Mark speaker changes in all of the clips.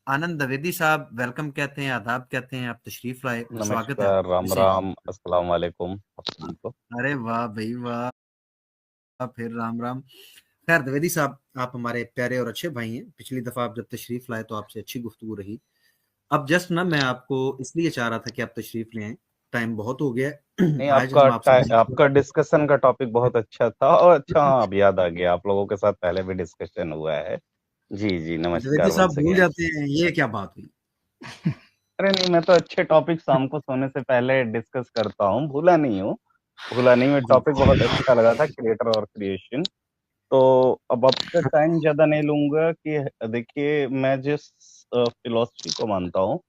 Speaker 1: आनंद द्विवेदी साहब, वेलकम कहते हैं, आदाब कहते हैं, आप तशरीफ लाए, स्वागत है
Speaker 2: नमस्कार,
Speaker 1: आपका।
Speaker 2: राम
Speaker 1: कैसे हैं?
Speaker 2: राम, अस्सलाम वालेकुम आप सबको।
Speaker 1: अरे वाह भाई वाह, फिर राम राम। खैर द्विवेदी साहब, आप हमारे प्यारे और अच्छे भाई हैं। पिछली दफा आप जब तशरीफ लाए तो आपसे अच्छी गुफ्तगू रही। अब जस्ट ना मैं आपको इसलिए चाह रहा था कि आप तशरीफ ले आए, टाइम बहुत हो गया है।
Speaker 2: नहीं,
Speaker 1: आज हम आपसे
Speaker 2: आपका डिस्कशन का टॉपिक बहुत अच्छा था और अच्छा, हाँ, अब याद आ गया, आप लोगों के साथ पहले भी डिस्कशन हुआ है। जी जी,
Speaker 1: द्विवेदी
Speaker 2: नमस्कार
Speaker 1: साहब
Speaker 2: वंस
Speaker 1: भूल
Speaker 2: अगेन।
Speaker 1: जाते हैं, ये क्या बात हुई?
Speaker 2: अरे नहीं, मैं तो अच्छे टॉपिक शाम को सोने से पहले डिस्कस करता हूँ, भूला नहीं, मैं
Speaker 1: जी
Speaker 2: टॉपिक बहुत अच्छा लगा था, क्रिएटर और क्रिएशन। तो अब आपका टाइम ज्यादा नहीं लूंगा कि देखिए, मैं जिस फिलोसफी को मानता हूँ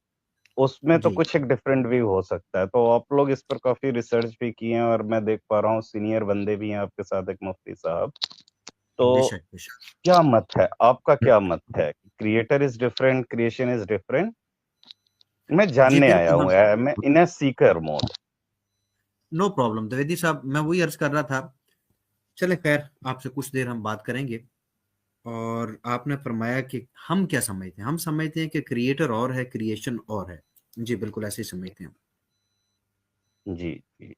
Speaker 2: उसमें तो
Speaker 1: जी,
Speaker 2: कुछ एक डिफरेंट व्यू हो सकता है। तो आप लोग इस पर काफी रिसर्च भी किए हैं और मैं देख पा रहा हूँ सीनियर बंदे भी हैं आपके साथ, एक मुफ्ती साहब। तो
Speaker 1: बेशक बेशक।
Speaker 2: क्या मत है आपका, क्या मत है? Creator is different, creation is different. मैं
Speaker 1: जी
Speaker 2: जानने आया
Speaker 1: बिल्कुल,
Speaker 2: हूँ,
Speaker 1: हम
Speaker 2: मैं in a seeker mode.
Speaker 1: No problem Dwivedi साहब, मैं वही अर्ज कर रहा था। चले खैर, आपसे कुछ देर हम बात करेंगे। और आपने फरमाया कि हम क्या समझते हैं, हम समझते हैं कि क्रिएटर और है, क्रिएशन और है। जी बिल्कुल ऐसे ही समझते हैं।
Speaker 2: जी जी।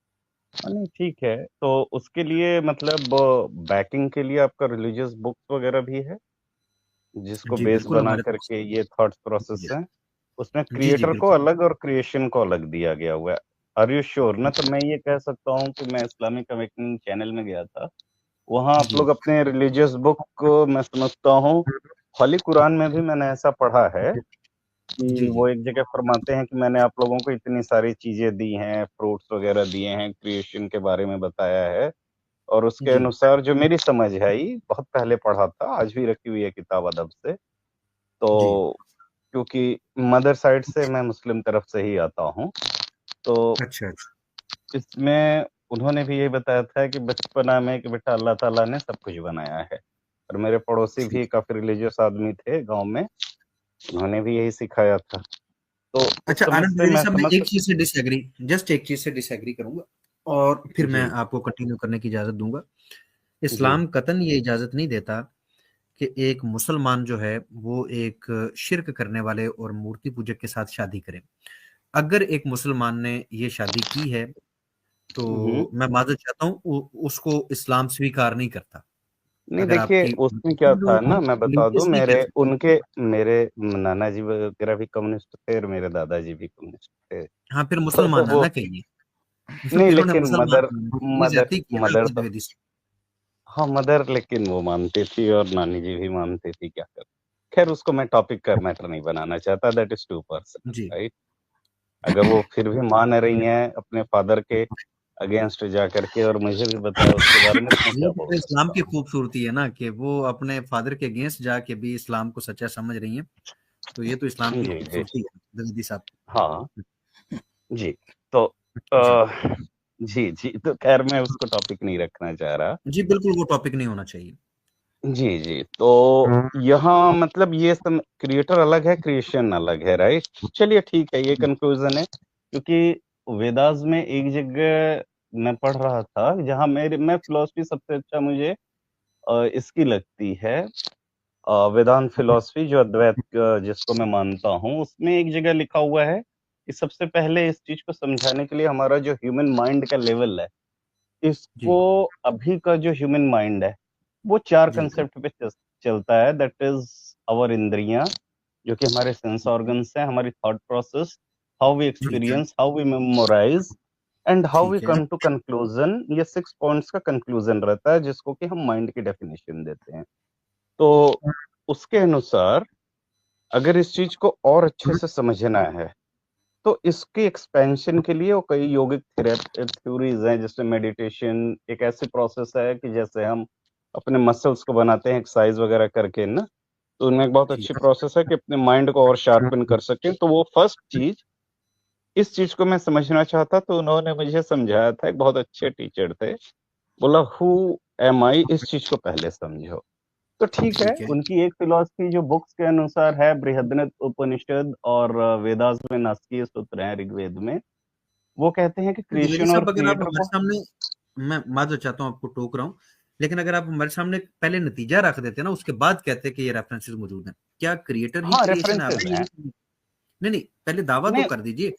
Speaker 2: हाँ, नहीं ठीक है। तो उसके लिए मतलब बैकिंग के लिए आपका रिलीजियस बुक्स वगैरह भी है जिसको
Speaker 1: जी
Speaker 2: बेस
Speaker 1: बिल्कुल
Speaker 2: बना
Speaker 1: हमारे पास।
Speaker 2: करके ये थॉट प्रोसेस
Speaker 1: जी
Speaker 2: है। उसमें
Speaker 1: जी जी
Speaker 2: क्रिएटर को
Speaker 1: बिल्कुल।
Speaker 2: अलग और क्रिएशन को अलग दिया गया हुआ है। आर यू श्योर ना? तो मैं ये कह सकता हूँ कि मैं इस्लामिक अवेकनिंग चैनल में गया था, वहाँ आप
Speaker 1: जी
Speaker 2: लोग अपने रिलीजियस बुक को, मैं समझता हूँ होली कुरान में भी मैंने ऐसा पढ़ा है कि
Speaker 1: जी जी
Speaker 2: वो एक जगह फरमाते हैं कि मैंने आप लोगों को इतनी सारी चीजें दी हैं, फ्रूट्स वगैरह दिए हैं, क्रिएशन के बारे में बताया है। और उसके
Speaker 1: जी
Speaker 2: अनुसार जो मेरी समझ है, ये बहुत पहले पढ़ा था, आज भी रखी हुई है किताब अदब से।
Speaker 1: जी।
Speaker 2: तो क्योंकि मदर साइड से मैं मुस्लिम तरफ से ही आता हूँ, तो
Speaker 1: अच्छा अच्छा।
Speaker 2: इसमें उन्होंने भी यही बताया था कि बचपना में कि बेटा अल्लाह ताला ने सब कुछ बनाया है। और मेरे पड़ोसी
Speaker 1: ठीक।
Speaker 2: भी काफी रिलीजियस आदमी थे गांव में, उन्होंने भी यही सिखाया था। तो उस
Speaker 1: अच्छा
Speaker 2: समझ
Speaker 1: आनंद
Speaker 2: से
Speaker 1: द्विवेदी
Speaker 2: मैं
Speaker 1: साहब, मैं
Speaker 2: समझ
Speaker 1: एक
Speaker 2: सकता।
Speaker 1: चीज से डिसएग्री, जस्ट एक चीज से डिसएग्री करूंगा और फिर मैं
Speaker 2: जी
Speaker 1: आपको कंटिन्यू करने की इजाजत दूंगा।
Speaker 2: जी।
Speaker 1: इस्लाम कतन ये इजाजत नहीं देता कि एक मुसलमान जो है वो एक शिर्क करने वाले और मूर्ति पूजक के साथ शादी करे। अगर एक मुसलमान ने ये शादी की है
Speaker 2: हम्म।
Speaker 1: तो मैं माजरत चाहता हूँ, उसको इस्लाम स्वीकार नहीं करता।
Speaker 2: नहीं
Speaker 1: अगर
Speaker 2: देखिए,
Speaker 1: आपकी
Speaker 2: उसमें क्या था ना, मैं बता दूं,
Speaker 1: रिलीजियस नहीं कह सकते।
Speaker 2: मेरे नाना जी वगैरह भी कम्युनिस्ट थे और मेरे दादाजी भी कम्युनिस्ट थे।
Speaker 1: हाँ फिर
Speaker 2: तो
Speaker 1: मुसलमान ना
Speaker 2: वो,
Speaker 1: ना कहिए।
Speaker 2: नहीं
Speaker 1: इन्होंने
Speaker 2: लेकिन
Speaker 1: मुसलमान
Speaker 2: मदर
Speaker 1: ये
Speaker 2: मदर
Speaker 1: ज्यादती की है ना
Speaker 2: मदर
Speaker 1: अपनी
Speaker 2: तो,
Speaker 1: द्विवेदी से।
Speaker 2: हाँ मदर लेकिन वो मानती थी और नानी जी भी मानती थी, क्या कर। खैर उसको मैं टॉपिक का मैटर नहीं बनाना चाहता, दैट इज टू पर्सनल,
Speaker 1: जी
Speaker 2: राइट? अगर वो फिर भी मान रही हैं अपने फादर के अगेंस्ट जा करके और मुझे भी बताया उसके बारे में, तो मैं क्या
Speaker 1: ये
Speaker 2: बोल
Speaker 1: तो इस्लाम
Speaker 2: सकता
Speaker 1: की
Speaker 2: हूँ।
Speaker 1: खूबसूरती है ना कि वो अपने फादर के अगेंस्ट जाके भी इस्लाम को सच्चा समझ रही हैं। तो ये तो इस्लाम की
Speaker 2: जी जी।
Speaker 1: खूबसूरती है द्विवेदी साहब।
Speaker 2: हाँ जी। तो
Speaker 1: जी
Speaker 2: जी जी, तो खैर मैं उसको टॉपिक नहीं रखना चाह रहा।
Speaker 1: जी बिल्कुल, वो टॉपिक नहीं होना चाहिए।
Speaker 2: जी जी। तो यहाँ मतलब ये सब, क्रिएटर अलग है, क्रिएशन अलग है, राइट? चलिए ठीक है, ये कंक्लूजन है। क्योंकि वेदास में एक जगह मैं पढ़ रहा था जहाँ मैं फिलोसफी सबसे अच्छा मुझे इसकी लगती है, वेदांत फिलोसफी जो अद्वैत जिसको मैं मानता हूँ, उसमें एक जगह लिखा हुआ है कि सबसे पहले इस चीज को समझाने के लिए हमारा जो ह्यूमन माइंड का लेवल है,
Speaker 1: जी
Speaker 2: इसको, अभी का जो ह्यूमन माइंड है वो चार
Speaker 1: जी
Speaker 2: कंसेप्ट पे चलता है। दैट इज आवर इंद्रियां, जो कि हमारे सेंस ऑर्गन्स हैं, हमारी थॉट प्रोसेस, हाउ वी
Speaker 1: ठीक है।
Speaker 2: Experience, how we memorise, and how we
Speaker 1: ठीक है।
Speaker 2: Come to conclusion. ये 6 पॉइंट्स का कंक्लूजन रहता है जिसको कि हम माइंड की डेफिनेशन देते हैं। तो उसके अनुसार अगर इस चीज को और अच्छे से समझना है तो इसके एक्सपेंशन के लिए वो कई योगिक थ्योरीज हैं, जैसे मेडिटेशन एक ऐसी प्रोसेस है कि जैसे हम अपने मसल्स को बनाते हैं एक्सरसाइज वगैरह करके ना, तो उनमें एक बहुत
Speaker 1: ठीक
Speaker 2: अच्छी प्रोसेस है कि अपने माइंड को और शार्पन कर सकें। तो वो फर्स्ट चीज, इस चीज को मैं समझना चाहता तो उन्होंने मुझे समझाया था, एक बहुत अच्छे टीचर थे, बोला हु एम आई, इस चीज को पहले समझो। तो ठीक है,
Speaker 1: ठीक है।
Speaker 2: उनकी एक फिलॉसफी जो बुक्स के अनुसार है, बृहदनत उपनिषद और वेदास में नासकीय सूत्र हैं ऋग्वेद में, वो कहते हैं कि
Speaker 1: द्विवेदी
Speaker 2: क्रिएशन और
Speaker 1: साहब, अगर आप
Speaker 2: क्रिएटर
Speaker 1: हमारे
Speaker 2: को।
Speaker 1: सामने, मैं माजरत चाहता हूँ, आपको टोक रहा हूँ। लेकिन अगर आप हमारे सामने पहले नतीजा रख देते ना, उसके बाद कहते कि ये रेफरेंसेस मौजूद हैं, क्या क्रिएटर ही
Speaker 2: हाँ
Speaker 1: क्रिएशन है?
Speaker 2: रेफरेंसेस
Speaker 1: आपने
Speaker 2: हैं।
Speaker 1: नहीं नहीं, पहले दावा तो
Speaker 2: नहीं।
Speaker 1: कर दीजिए।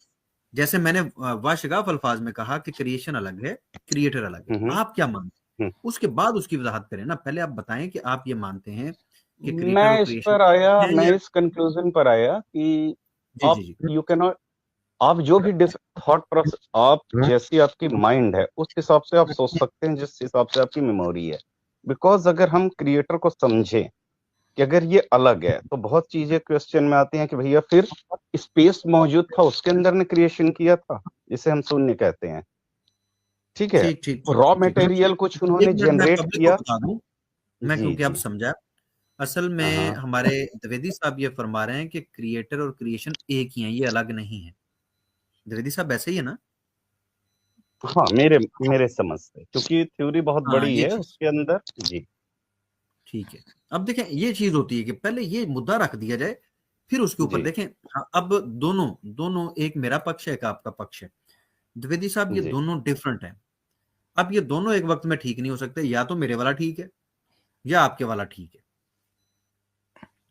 Speaker 1: जैसे मैंने वाशगाफ अल्फाज में कहा कि क्रिएशन अलग है, क्रिएटर अलग है,
Speaker 2: हम्म।
Speaker 1: आप क्या मानते
Speaker 2: हम्म।
Speaker 1: हैं? उसके बाद उसकी वजाहत करें ना। पहले आप बताएं कि आप ये मानते हैं कि क्रिएटर और
Speaker 2: मैं इस
Speaker 1: क्रिएशन
Speaker 2: पर आया,
Speaker 1: है
Speaker 2: मैं
Speaker 1: या।
Speaker 2: इस कंक्लूजन पर आया कि
Speaker 1: जी
Speaker 2: आप
Speaker 1: जी जी।
Speaker 2: यू कैन नॉट, आप जो भी थॉट प्रोसेस, आप जैसी आपकी माइंड है उस हिसाब से आप सोच सकते हैं, जिस हिसाब से आपकी मेमोरी है। बिकॉज अगर हम क्रिएटर को समझें कि अगर ये अलग है, तो बहुत चीजें क्वेश्चन में आती हैं कि भैया फिर स्पेस मौजूद था, उसके अंदर ने क्रिएशन किया था, जिसे हम शून्य कहते हैं। ठीक है।
Speaker 1: ठीक ठीक ठीक
Speaker 2: रॉ
Speaker 1: ठीक ठीक।
Speaker 2: मटेरियल कुछ
Speaker 1: एक
Speaker 2: उन्होंने
Speaker 1: मिनट मैं
Speaker 2: जनरेट
Speaker 1: पब्लिक को
Speaker 2: किया।
Speaker 1: बता दूं, मैं
Speaker 2: जी
Speaker 1: क्योंकि अब
Speaker 2: जी।
Speaker 1: समझा। असल में
Speaker 2: हाँ
Speaker 1: हमारे द्विवेदी साहब ये फरमा रहे हैं कि क्रिएटर और क्रिएशन एक ही हैं, ये अलग नहीं है। द्विवेदी साहब ऐसे ही है ना?
Speaker 2: हाँ, मेरे मेरे समझ से, क्योंकि थ्योरी बहुत
Speaker 1: हाँ
Speaker 2: बड़ी
Speaker 1: ये
Speaker 2: है
Speaker 1: चीज
Speaker 2: उसके अंदर। जी
Speaker 1: ठीक है। अब देखें, ये चीज होती है कि पहले ये मुद्दा रख दिया जाए, फिर उसके ऊपर
Speaker 2: जी
Speaker 1: देखें। हाँ, अब दोनों दोनों, एक मेरा पक्ष है, एक आपका पक्ष है। द्विवेदी साहब ये
Speaker 2: जी।
Speaker 1: दोनों डिफरेंट हैं। अब ये दोनों एक वक्त में ठीक नहीं हो सकते। या तो मेरे वाला ठीक है या आपके वाला ठीक है,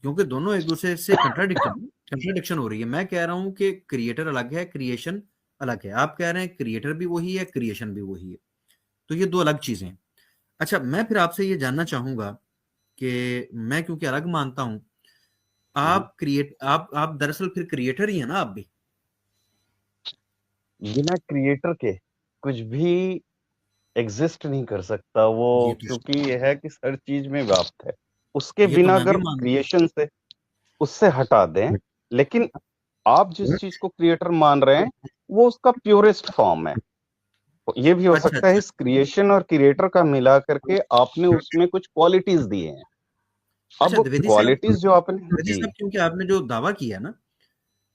Speaker 1: क्योंकि दोनों एक दूसरे से कंट्राडिक्शन हो रही है। मैं कह रहा हूं कि क्रिएटर अलग है, क्रिएशन अलग है। आप कह रहे हैं क्रिएटर भी वही है, क्रिएशन भी वही है। तो ये दो अलग चीजें हैं। अच्छा, मैं फिर आपसे ये जानना चाहूंगा कि मैं क्योंकि अलग मानता हूं,
Speaker 2: हम्म।
Speaker 1: आप दरअसल फिर क्रिएटर ही है ना, आप भी?
Speaker 2: बिना क्रिएटर के कुछ भी एग्जिस्ट नहीं कर सकता वो,
Speaker 1: ये तो
Speaker 2: क्योंकि यह है कि हर चीज में व्याप्त है। उसके
Speaker 1: ये तो
Speaker 2: बिना
Speaker 1: मैं भी
Speaker 2: अगर
Speaker 1: मानता
Speaker 2: क्रिएशन से उससे हटा दें, लेकिन आप जिस
Speaker 1: हूँ।
Speaker 2: चीज को क्रिएटर मान रहे हैं वो उसका प्योरेस्ट फॉर्म है। ये भी हो
Speaker 1: अच्छा
Speaker 2: सकता है
Speaker 1: अच्छा।
Speaker 2: इस क्रिएशन और क्रिएटर का मिला करके आपने उसमें कुछ क्वालिटीज दिए हैं।
Speaker 1: अच्छा
Speaker 2: अब
Speaker 1: द्विवेदी
Speaker 2: क्वालिटीज जो आपने, जी
Speaker 1: साहब, क्योंकि आपने जो दावा किया ना,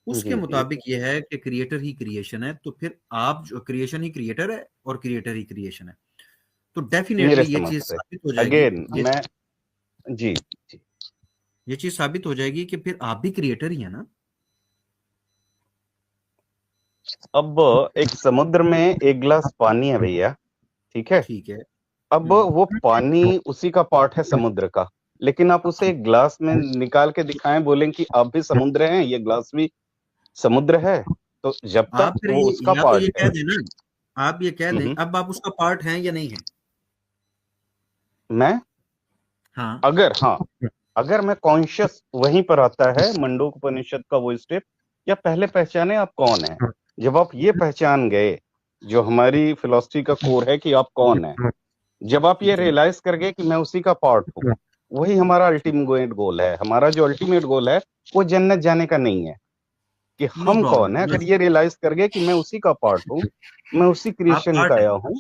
Speaker 1: उसके
Speaker 2: जी जी।
Speaker 1: मुताबिक ये है कि क्रिएटर ही क्रिएशन है, तो फिर आप जो क्रिएशन ही क्रिएटर है और क्रिएटर ही क्रिएशन है, तो
Speaker 2: मेरे
Speaker 1: डेफिनेटली ये
Speaker 2: समझ
Speaker 1: चीज
Speaker 2: से
Speaker 1: साबित हो जाएगी।
Speaker 2: अगेन मैं, जी जी।
Speaker 1: ये चीज साबित हो जाएगी कि फिर आप भी क्रिएटर ही है ना?
Speaker 2: अब एक समुद्र में एक गिलास पानी है भैया, ठीक है।
Speaker 1: ठीक है।
Speaker 2: अब वो पानी उसी का पार्ट है समुद्र का, लेकिन आप उसे एक ग्लास में निकाल के दिखाएं, बोलें कि आप भी समुद्र हैं, ये ग्लास भी समुद्र है, तो जब
Speaker 1: आप
Speaker 2: तक
Speaker 1: फिर
Speaker 2: वो
Speaker 1: ये
Speaker 2: उसका
Speaker 1: या तो ये
Speaker 2: पार्ट है।
Speaker 1: कह देना, आप ये कह दें
Speaker 2: हम्म।
Speaker 1: अब आप उसका पार्ट हैं या नहीं है।
Speaker 2: मैं,
Speaker 1: हाँ।
Speaker 2: अगर, हाँ, अगर मैं कॉन्शियस, वहीं पर आता है मंडूक उपनिषद का वो स्टेप, या पहले पहचाने आप कौन है। जब आप ये पहचान गए, जो हमारी फिलॉसफी का कोर है कि आप कौन है, जब आप ये
Speaker 1: ठीक है।
Speaker 2: रियलाइज कर गए कि मैं उसी का पार्ट हूँ, वही हमारा अल्टीमेट गोल है। हमारा जो अल्टीमेट गोल है वो जन्नत जाने का नहीं है कि
Speaker 1: नो
Speaker 2: हम कौन है।
Speaker 1: प्रॉब्लम।
Speaker 2: अगर ये रियलाइज कर गए कि मैं उसी का पार्ट हूँ, मैं उसी
Speaker 1: आप
Speaker 2: क्रिएशन का
Speaker 1: पार्ट हैं,
Speaker 2: आया हूँ।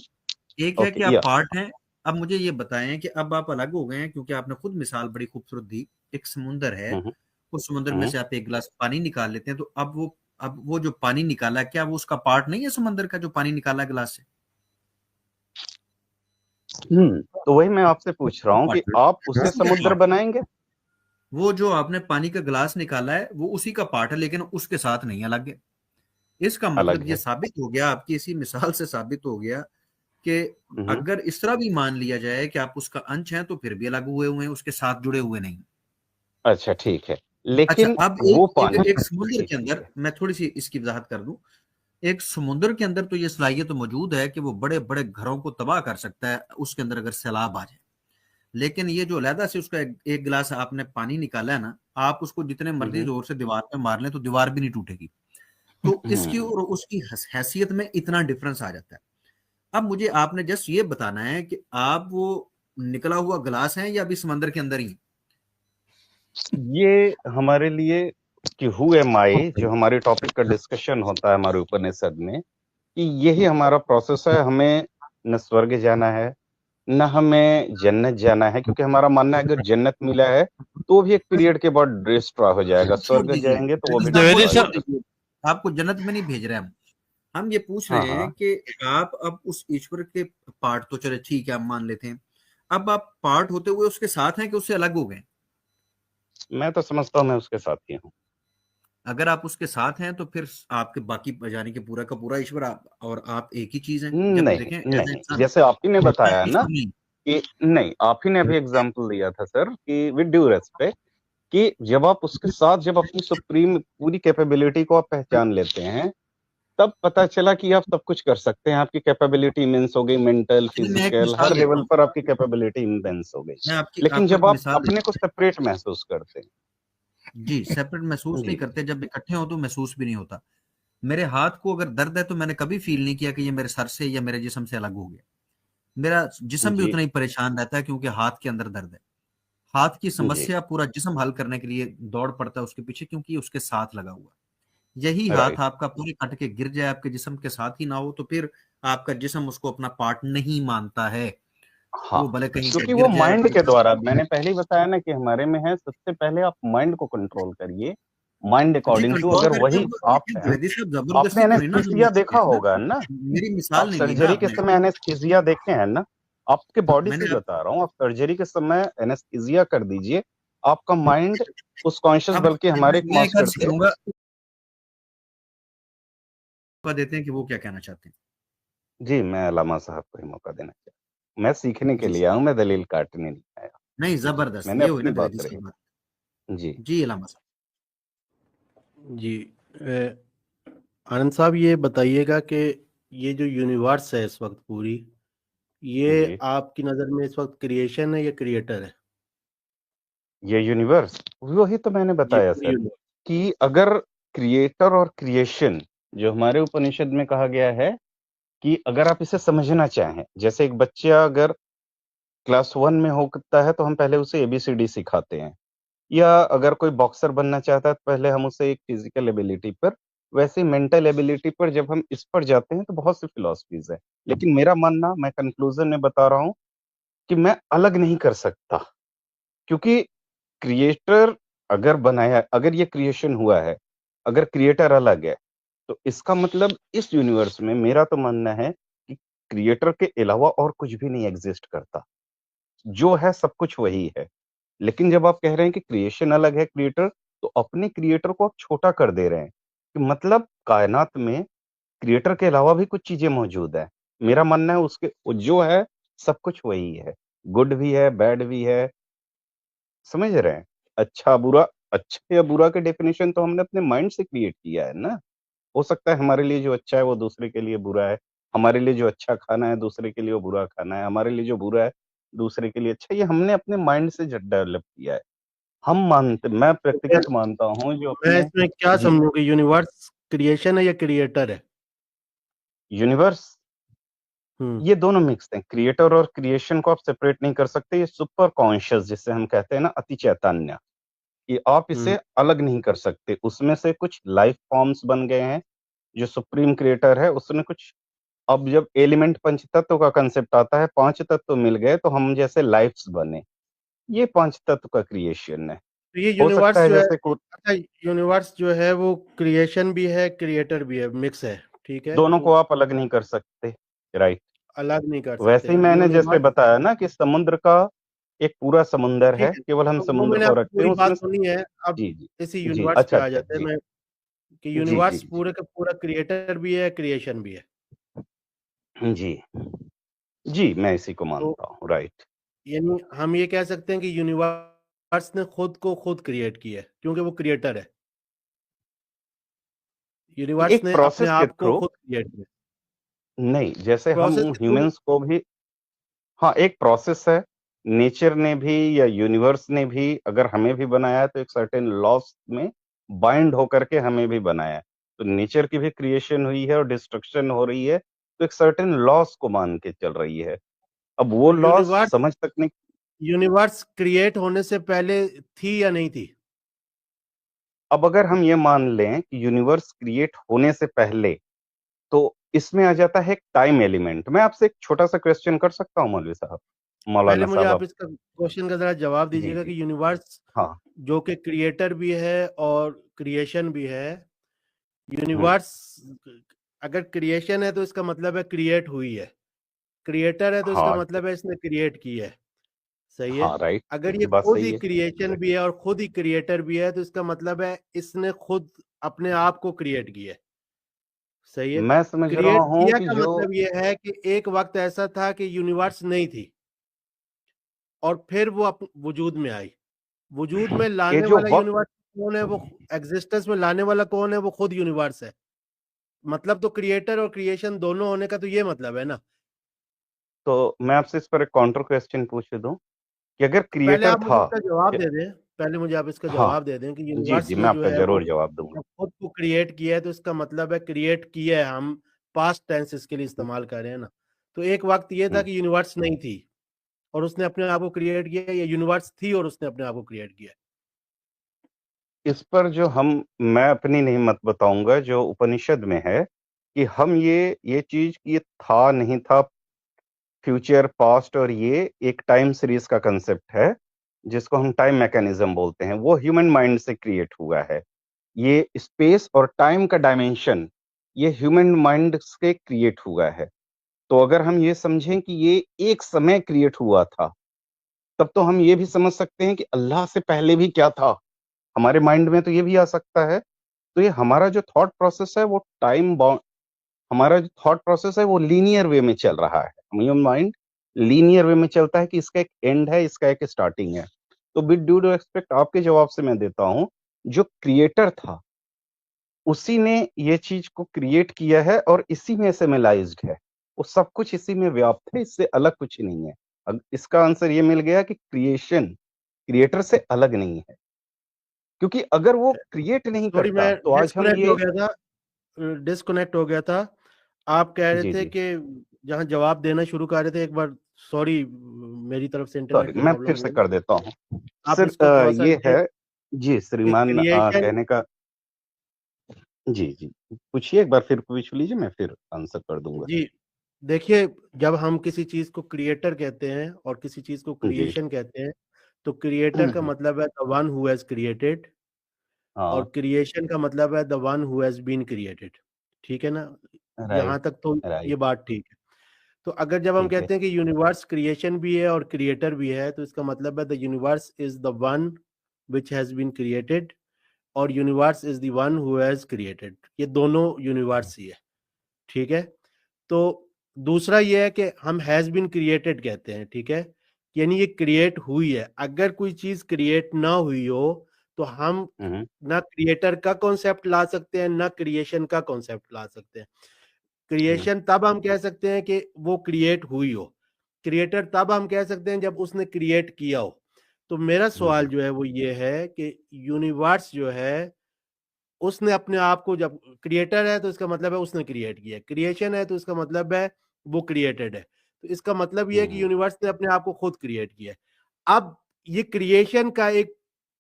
Speaker 1: एक है
Speaker 2: ओके
Speaker 1: कि आप
Speaker 2: या।
Speaker 1: पार्ट हैं। अब मुझे ये बताएं कि अब आप अलग हो गए हैं, क्योंकि आपने खुद मिसाल बड़ी खूबसूरत दी। एक समुंदर है,
Speaker 2: हम्म।
Speaker 1: उस समुंदर में
Speaker 2: हम्म।
Speaker 1: से आप एक गिलास पानी निकाल लेते हैं, तो अब वो जो पानी निकाला है, क्या वो उसका पार्ट नहीं है समंदर का, जो पानी निकाला है गिलास से?
Speaker 2: तो वही मैं आपसे पूछ रहा
Speaker 1: वो
Speaker 2: हूँ कि
Speaker 1: पार्ट है,
Speaker 2: आप उसे
Speaker 1: उसी का
Speaker 2: समुद्र
Speaker 1: पार्ट है।
Speaker 2: बनाएंगे।
Speaker 1: वो जो आपने पानी का गिलास निकाला है, वो उसी का पार्ट है, लेकिन उसके साथ नहीं अलग है। इसका
Speaker 2: अलग
Speaker 1: मतलब ये
Speaker 2: है।
Speaker 1: साबित हो गया, आपकी इसी मिसाल से साबित हो गया कि
Speaker 2: हम्म।
Speaker 1: अगर इस तरह भी मान लिया जाए कि आप उसका अंश हैं, तो फिर भी अलग हुए हुए हैं, उसके साथ जुड़े हुए नहीं।
Speaker 2: अच्छा ठीक है,
Speaker 1: अच्छा,
Speaker 2: लेकिन
Speaker 1: अब
Speaker 2: वो
Speaker 1: एक
Speaker 2: पानी,
Speaker 1: समुद्र
Speaker 2: जी
Speaker 1: के
Speaker 2: ठीक
Speaker 1: अंदर
Speaker 2: है।
Speaker 1: मैं थोड़ी सी इसकी वजाहत कर दूं। एक समुद्र के अंदर तो ये सलाहियत तो मौजूद है कि वो बड़े बड़े घरों को तबाह कर सकता है, उसके अंदर अगर सैलाब आ जाए। लेकिन ये जो अलहदा से उसका एक गिलास आपने पानी निकाला है ना, आप उसको जितने मर्जी
Speaker 2: हम्म।
Speaker 1: जोर से दीवार पे मार लें तो दीवार भी नहीं टूटेगी। तो इसकी
Speaker 2: हम्म।
Speaker 1: और उसकी हैसियत में इतना डिफरेंस आ जाता है। अब मुझे आपने जस्ट ये बताना है कि आप वो निकला हुआ गिलास है या अभी समंदर के अंदर ही?
Speaker 2: ये हमारे लिए कि हु एम आई, जो हमारे टॉपिक का डिस्कशन होता है हमारे उपनिषद में, कि यही हमारा प्रोसेस है। हमें न स्वर्ग जाना है, न हमें जन्नत जाना है, क्योंकि हमारा मानना है अगर जन्नत मिला है तो भी एक पीरियड के बाद डिस्ट्रॉय हो जाएगा,
Speaker 1: छोड़
Speaker 2: स्वर्ग
Speaker 1: दीजिए
Speaker 2: जाएंगे तो वो
Speaker 1: द्विवेदी
Speaker 2: भी
Speaker 1: साहब, वो
Speaker 3: द्विवेदी
Speaker 2: डिस्ट्रॉय हो
Speaker 1: छोड़
Speaker 3: साहब,
Speaker 2: जाएगा।
Speaker 1: दीजिए। आपको जन्नत में नहीं भेज रहे हम ये पूछ
Speaker 2: हाँ
Speaker 1: रहे हैं
Speaker 2: हाँ।
Speaker 1: कि आप अब उस ईश्वर के पार्ट तो चले ठीक है, हम मान लेते हैं। अब आप पार्ट होते हुए उसके साथ हैं कि उससे अलग हो गए?
Speaker 2: मैं तो समझता हूँ मैं उसके साथ ही हूँ।
Speaker 1: अगर आप उसके साथ हैं तो फिर आपके बाकी यानी कि पूरा का पूरा ईश्वर आप और आप एक ही चीज हैं, जब
Speaker 2: नहीं
Speaker 1: देखें एज
Speaker 2: नहीं,
Speaker 1: इंसान।
Speaker 2: जैसे आप ही ने
Speaker 1: ऐसा
Speaker 2: बताया
Speaker 1: कुछ
Speaker 2: ना,
Speaker 1: नहीं।
Speaker 2: कि नहीं, आप ही ने अभी एग्जांपल दिया था सर कि विद ड्यू रेस्पेक्ट, कि जब आप उसके साथ जब अपनी सुप्रीम पूरी कैपेबिलिटी को आप पहचान लेते हैं, तब पता चला कि आप सब कुछ कर सकते हैं। आपकी कैपेबिलिटी इमेंस हो गई, मेंटल,
Speaker 1: चलिए मैं एक
Speaker 2: फिजिकल, हर
Speaker 1: मिसाल देता
Speaker 2: लेवल
Speaker 1: हूँ,
Speaker 2: पर आपकी कैपेबिलिटी इमेंस हो गई।
Speaker 1: मैं
Speaker 2: लेकिन
Speaker 1: आपको
Speaker 2: जब
Speaker 1: एक
Speaker 2: आप
Speaker 1: मिसाल
Speaker 2: अपने
Speaker 1: देता
Speaker 2: को सेपरेट महसूस करते हैं।
Speaker 1: हूँ। जी, सेपरेट महसूस नहीं
Speaker 2: जी
Speaker 1: करते, जब इकट्ठे हो तो महसूस भी नहीं होता। मेरे हाथ को अगर दर्द है तो मैंने कभी फील नहीं किया कि ये मेरे सर से या मेरे जिस्म से अलग हो गया। मेरा जिस्म भी
Speaker 2: जी
Speaker 1: उतना ही परेशान रहता है क्योंकि हाथ के अंदर दर्द है। हाथ की
Speaker 2: जी।
Speaker 1: समस्या पूरा जिस्म हल करने के लिए दौड़ पड़ता है उसके पीछे, क्योंकि उसके साथ लगा हुआ है। यही हाथ
Speaker 2: राइट।
Speaker 1: आपका पूरे कट के गिर जाए, आपके जिस्म के साथ ही ना हो, तो फिर आपका जिस्म उसको अपना पार्ट नहीं मानता है।
Speaker 2: हाँ,
Speaker 1: वो भले कहीं पे
Speaker 2: क्योंकि वो
Speaker 1: गिर जाए,
Speaker 2: माइंड
Speaker 1: कोई
Speaker 2: के
Speaker 1: गलती
Speaker 2: द्वारा,
Speaker 1: कर
Speaker 2: मैंने
Speaker 1: जाए।
Speaker 2: पहले ही बताया ना कि हमारे में है, सबसे पहले आप माइंड को कंट्रोल करिए। माइंड
Speaker 1: जी,
Speaker 2: अकॉर्डिंग टू,
Speaker 1: कंट्रोल
Speaker 2: अगर
Speaker 1: करके
Speaker 2: वही
Speaker 1: अब
Speaker 2: आप
Speaker 1: देखिए
Speaker 2: हैं।
Speaker 1: द्विवेदी साहब
Speaker 2: आपने
Speaker 1: जबरदस्ती थोड़ी ना हम
Speaker 2: एनेस्थीसिया
Speaker 1: कर
Speaker 2: देखा
Speaker 1: सकते हैं ना।
Speaker 2: होगा ना?
Speaker 1: मेरी
Speaker 2: आप
Speaker 1: मिसाल नहीं ली ना
Speaker 2: सर्जरी के
Speaker 1: आपने।
Speaker 2: समय एनेस्थीसिया देखे हैं ना? आपके बॉडी से
Speaker 1: मैंने
Speaker 2: ही
Speaker 1: आप
Speaker 2: बता रहा हूँ, आप सर्जरी के समय एनेस्थीसिया कर दीजिए, आपका माइंड उस कॉन्शियस,
Speaker 1: अब
Speaker 2: बल्कि हमारे एक
Speaker 1: मैं एक
Speaker 2: मास्टर
Speaker 1: अर्ज
Speaker 2: थे।
Speaker 1: करूंगा, देते हैं कि वो क्या कहना चाहते हैं।
Speaker 2: जी, मैं अलामा साहब को ही मौका देना चाहता, मैं सीखने के
Speaker 1: जी
Speaker 2: लिए आया हूँ, मैं दलील काटने नहीं आया।
Speaker 1: नहीं,
Speaker 2: जी,
Speaker 1: जबरदस्त,
Speaker 2: मैंने
Speaker 1: ये हुई ना
Speaker 2: अपनी
Speaker 1: द्विवेदी
Speaker 2: बात रही।
Speaker 1: साहब बात।
Speaker 2: जी
Speaker 1: जी अलामा साहब।
Speaker 3: जी। आनंद साहब, ये बताइएगा कि ये जो यूनिवर्स है इस वक्त पूरी, ये
Speaker 2: जी।
Speaker 3: आपकी नज़र में इस वक्त क्रिएशन है या क्रिएटर है?
Speaker 2: ये यूनिवर्स, वही तो मैंने
Speaker 3: ये
Speaker 2: बताया
Speaker 3: पूरी
Speaker 2: सर,
Speaker 3: यूनिवर्स।
Speaker 2: कि अगर क्रिएटर और क्रिएशन, जो हमारे उपनिषद में कहा गया है, कि अगर आप इसे समझना चाहें, जैसे एक बच्चा अगर क्लास 1 में होता है तो हम पहले उसे एबीसीडी सिखाते हैं, या अगर कोई बॉक्सर बनना चाहता है तो पहले हम उसे एक फिजिकल एबिलिटी पर, वैसे ही मेंटल एबिलिटी पर जब हम इस पर जाते हैं तो बहुत सी फिलॉसफीज है। लेकिन मेरा मानना, मैं कंक्लूजन में बता रहा हूँ, कि मैं अलग नहीं कर सकता, क्योंकि क्रिएटर अगर बनाया, अगर ये क्रिएशन हुआ है, अगर क्रिएटर अलग है, तो इसका मतलब इस यूनिवर्स में मेरा तो मानना है कि क्रिएटर के अलावा और कुछ भी नहीं एग्जिस्ट करता। जो है सब कुछ वही है। लेकिन जब आप कह रहे हैं कि क्रिएशन अलग है, क्रिएटर, तो अपने क्रिएटर को आप छोटा कर दे रहे हैं, कि मतलब कायनात में क्रिएटर के अलावा भी कुछ चीजें मौजूद है। मेरा मानना है उसके, वो जो है सब कुछ वही है, गुड भी है, बैड भी है, समझ रहे हैं? अच्छा बुरा, अच्छा या बुरा का डेफिनेशन तो हमने अपने माइंड से क्रिएट किया है ना। हो सकता है हमारे लिए जो अच्छा है वो दूसरे के लिए बुरा है, हमारे लिए जो अच्छा खाना है दूसरे के लिए वो बुरा खाना है, हमारे लिए जो बुरा है दूसरे के लिए अच्छा, ये हमने अपने माइंड से डेवलप किया है। हम मानते, मैं
Speaker 3: तो फिर
Speaker 2: व्यक्तिगत मानता हूँ जो
Speaker 3: मैं
Speaker 2: अपने।
Speaker 3: इसमें क्या
Speaker 2: जी।
Speaker 3: समझूं कि यूनिवर्स क्रिएशन है या क्रिएटर है?
Speaker 2: यूनिवर्स,
Speaker 3: हम्म।
Speaker 2: ये दोनों मिक्स हैं। क्रिएटर और क्रिएशन को आप सेपरेट नहीं कर सकते। ये सुपर कॉन्शियस, जिसे हम कहते हैं ना, अति चैतन्य, ये आप
Speaker 3: हम्म।
Speaker 2: इसे अलग नहीं कर सकते। उसमें से कुछ लाइफ फॉर्म्स बन गए हैं, जो सुप्रीम क्रिएटर है उसने कुछ, अब जब एलिमेंट पंच तत्व का कंसेप्ट आता है, 5 तत्व मिल गए तो हम जैसे लाइफ्स बने, ये 5 तत्व का क्रिएशन है।
Speaker 3: तो ये
Speaker 2: हो सकता
Speaker 3: यूनिवर्स
Speaker 2: है
Speaker 3: जो है,
Speaker 2: जैसे
Speaker 3: अच्छा, यूनिवर्स जो है वो क्रिएशन भी है क्रिएटर भी है, मिक्स है, ठीक है?
Speaker 2: दोनों
Speaker 3: तो
Speaker 2: को आप अलग नहीं कर सकते, राइट।
Speaker 3: अलग नहीं कर
Speaker 2: वैसे
Speaker 3: सकते
Speaker 2: ही मैंने जैसे
Speaker 3: यूनिवर्स।
Speaker 2: बताया ना कि समुद्र का एक पूरा समुंदर है,
Speaker 3: ठीक है,
Speaker 2: केवल हम
Speaker 3: तो वो
Speaker 2: समुद्र
Speaker 3: मैंने
Speaker 2: को
Speaker 3: आपकी
Speaker 2: रखते हैं
Speaker 3: पूरी
Speaker 2: उसमें।
Speaker 3: बात सुनी है। अब
Speaker 2: जी जी।
Speaker 3: इसी
Speaker 2: जी
Speaker 3: यूनिवर्स
Speaker 2: अच्छा
Speaker 3: पे आ
Speaker 2: अच्छा।
Speaker 3: जाते हैं
Speaker 2: जी
Speaker 3: मैं, कि
Speaker 2: जी जी।
Speaker 3: यूनिवर्स
Speaker 2: जी
Speaker 3: पूरे का पूरा क्रिएटर भी है क्रिएशन भी है।
Speaker 2: जी। जी मैं इसी को
Speaker 3: तो
Speaker 2: मानता हूँ, राइट।
Speaker 3: यानी हम ये कह सकते हैं कि यूनिवर्स ने खुद को खुद क्रिएट किया है क्योंकि वो क्रिएटर है। यूनिवर्स
Speaker 2: एक
Speaker 3: ने अपने
Speaker 2: प्रोसेस के
Speaker 3: आप को
Speaker 2: थ्रू,
Speaker 3: खुद क्रिएट किया।
Speaker 2: नहीं, जैसे हम
Speaker 3: प्रोसेस के थ्रू।
Speaker 2: ह्यूमंस को भी, हाँ एक प्रोसेस है। नेचर ने भी या यूनिवर्स ने भी अगर हमें भी बनाया है तो एक सर्टेन लॉस में बाइंड होकर के हमें भी बनाया है। तो नेचर की भी क्रिएशन हुई है और डिस्ट्रक्शन हो रही है, तो एक सर्टेन लॉस को मान के चल रही है। अब वो
Speaker 3: तो
Speaker 2: लॉस समझ सकने,
Speaker 3: यूनिवर्स क्रिएट होने से पहले थी या नहीं थी?
Speaker 2: अब अगर हम ये मान लें कि यूनिवर्स क्रिएट होने से पहले, तो इसमें आ जाता है एक टाइम एलिमेंट। मैं आपसे एक छोटा सा क्वेश्चन कर सकता हूँ मौलवी साहब,
Speaker 3: पहले
Speaker 2: मौलाना
Speaker 3: मुझे
Speaker 2: साहब
Speaker 3: आप
Speaker 2: आप?
Speaker 3: इसका क्वेश्चन का जरा जवाब
Speaker 2: जी
Speaker 3: दीजिएगा
Speaker 2: जी।
Speaker 3: कि यूनिवर्स
Speaker 2: हाँ।
Speaker 3: जो कि क्रिएटर भी है और क्रिएशन भी है,
Speaker 2: हम्म।
Speaker 3: यूनिवर्स अगर क्रिएशन है तो इसका मतलब है क्रिएट हुई है, क्रिएटर है तो इसका
Speaker 2: हाँ
Speaker 3: मतलब है इसने क्रिएट की है। सही है?
Speaker 2: हाँ राइट,
Speaker 3: अगर ये
Speaker 2: बात
Speaker 3: खुद
Speaker 2: सही
Speaker 3: ही
Speaker 2: है।
Speaker 3: क्रिएशन भी है और खुद ही क्रिएटर भी है तो इसका मतलब है इसने खुद अपने आप को क्रिएट किया है। सही है?
Speaker 2: मैं समझ रहा
Speaker 3: क्रिएट
Speaker 2: हूँ
Speaker 3: किया
Speaker 2: कि
Speaker 3: का
Speaker 2: जो,
Speaker 3: मतलब ये है कि एक वक्त ऐसा था कि यूनिवर्स नहीं थी, और फिर वो वजूद में आई। वजूद में
Speaker 2: ये
Speaker 3: लाने
Speaker 2: जो
Speaker 3: वाला
Speaker 2: वक्त
Speaker 3: यूनिवर्स कौन है? वो एग्जिस्टेंस में लाने वाला कौन है? वो खुद यूनिवर्स है। मतलब तो क्रिएटर और क्रिएशन दोनों होने का तो ये मतलब है ना।
Speaker 2: तो मैं आपसे इस पर एक काउंटर क्वेश्चन पूछ दूं कि अगर
Speaker 3: पहले
Speaker 2: क्रिएटर
Speaker 3: आप मुझे
Speaker 2: था
Speaker 3: इसका जवाब
Speaker 2: कि-
Speaker 3: दे दें। पहले मुझे आप इसका
Speaker 2: हाँ
Speaker 3: जवाब दे दें कि
Speaker 2: जी
Speaker 3: यूनिवर्स
Speaker 2: जी, मैं
Speaker 3: में जो
Speaker 2: आपका
Speaker 3: है वो
Speaker 2: जरूर जवाब दूंगा।
Speaker 3: जब खुद को क्रिएट किया है तो इसका मतलब है क्रिएट किया है। हम पास्ट टेंस इसके लिए इस्तेमाल कर रहे हैं ना। तो एक वक्त ये था
Speaker 2: हम्म,
Speaker 3: कि यूनिवर्स नहीं थी और उसने अपने आप को क्रिएट किया, या यूनिवर्स थी और उसने अपने आप को क्रिएट किया।
Speaker 2: इस पर जो मैं अपनी नहीं मत बताऊंगा, जो उपनिषद में है कि हम ये चीज, ये था नहीं था, फ्यूचर पास्ट, और ये एक टाइम सीरीज का कंसेप्ट है जिसको हम टाइम मैकेनिज्म बोलते हैं, वो ह्यूमन माइंड से क्रिएट हुआ है। ये स्पेस और टाइम का डायमेंशन ये ह्यूमन माइंड से क्रिएट हुआ है। तो अगर हम ये समझें कि ये एक समय क्रिएट हुआ था, तब तो हम ये भी समझ सकते हैं कि अल्लाह से पहले भी क्या था। हमारे माइंड में तो ये भी आ सकता है। तो ये हमारा जो थॉट प्रोसेस है वो टाइम बाउंड, हमारा जो थॉट प्रोसेस है वो लीनियर वे में चल रहा है। ह्यूमन माइंड लीनियर वे में चलता है कि इसका एक एंड है, इसका एक स्टार्टिंग है। तो विद ड्यू टू एक्सपेक्ट आपके जवाब से मैं देता हूं, जो क्रिएटर था उसी ने ये चीज को क्रिएट किया है और इसी में सेमिलाइज्ड है। वो सब कुछ इसी में व्याप्त है, इससे अलग कुछ नहीं है। अब इसका आंसर ये मिल गया कि क्रिएशन क्रिएटर से अलग नहीं है, क्योंकि अगर वो क्रिएट नहीं
Speaker 3: सॉरी, मैं
Speaker 2: करता तो आज हम
Speaker 3: डिस्कनेक्ट हो
Speaker 2: ये।
Speaker 3: गया था। डिस्कनेक्ट हो गया था। आप कह रहे
Speaker 2: जी
Speaker 3: थे
Speaker 2: जी,
Speaker 3: कि जहां जवाब देना शुरू कर रहे थे, एक बार सॉरी, मेरी तरफ से
Speaker 2: सॉरी,
Speaker 3: इंटरनेट की
Speaker 2: मैं
Speaker 3: प्रॉब्लम
Speaker 2: फिर
Speaker 3: हो
Speaker 2: से
Speaker 3: गई।
Speaker 2: कर देता हूँ।
Speaker 3: आप
Speaker 2: सर
Speaker 3: इसको थोड़ा सा
Speaker 2: ये है, जी
Speaker 3: कि
Speaker 2: श्रीमान,
Speaker 3: क्रिएशन।
Speaker 2: कहने का। जी जी, पूछिए एक बार, फिर पूछ लीजिए, मैं फिर आंसर कर दूंगा।
Speaker 3: जी, देखिए, जब हम किसी चीज को क्रिएटर कहते हैं और किसी चीज को
Speaker 2: जी।
Speaker 3: क्रिएशन कहते हैं, तो क्रिएटर का मतलब है the one who has created,
Speaker 2: हाँ,
Speaker 3: और क्रिएशन का मतलब है the one who has been created. ठीक है ना? यहाँ
Speaker 2: राइट
Speaker 3: तक तो ये
Speaker 2: राइट,
Speaker 3: बात ठीक है। तो अगर जब हम
Speaker 2: ठीक है।
Speaker 3: कहते हैं कि यूनिवर्स क्रिएशन भी है और क्रिएटर भी है, तो इसका मतलब है the universe is the one which has been created, और universe is the one who has created. ये दोनों यूनिवर्स ही है। ठीक है? तो दूसरा ये है कि हम हैज बीन क्रिएटेड कहते हैं। ठीक है? यानी ये क्रिएट हुई है। अगर कोई चीज क्रिएट ना हुई हो तो हम
Speaker 2: हम्म
Speaker 3: ना क्रिएटर का कॉन्सेप्ट ला सकते हैं, ना क्रिएशन का कॉन्सेप्ट ला सकते हैं।
Speaker 2: हम्म
Speaker 3: क्रिएशन तब हम कह सकते हैं कि वो क्रिएट हुई हो। क्रिएटर तब हम कह सकते हैं जब उसने क्रिएट किया हो। तो मेरा सवाल
Speaker 2: हम्म
Speaker 3: जो है वो ये है कि यूनिवर्स जो है, उसने अपने आप को, जब क्रिएटर है तो इसका मतलब है उसने क्रिएट किया है, क्रिएशन है तो इसका मतलब है वो क्रिएटेड है। तो इसका मतलब ये है कि
Speaker 2: हम्म
Speaker 3: यूनिवर्स ने अपने आप को खुद क्रिएट किया है। अब ये क्रिएशन का एक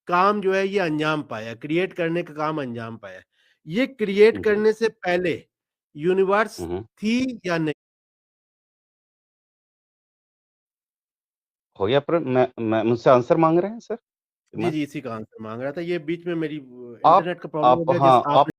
Speaker 3: काम जो है ये अंजाम पाया, क्रिएट करने का काम अंजाम पाया। ये क्रिएट
Speaker 2: जी।
Speaker 3: करने से पहले यूनिवर्स
Speaker 2: हम्म
Speaker 3: थी या नहीं?
Speaker 2: हो गया, पर मैं मुझसे आंसर मांग रहे हैं सर
Speaker 3: जी
Speaker 2: श्रीमान।
Speaker 3: जी, इसी का आंसर मांग रहा था। ये बीच में मेरी
Speaker 2: आप
Speaker 3: इंटरनेट का प्रॉब्लम हो गया,
Speaker 2: हाँ,
Speaker 3: जिस
Speaker 2: आप
Speaker 3: आपने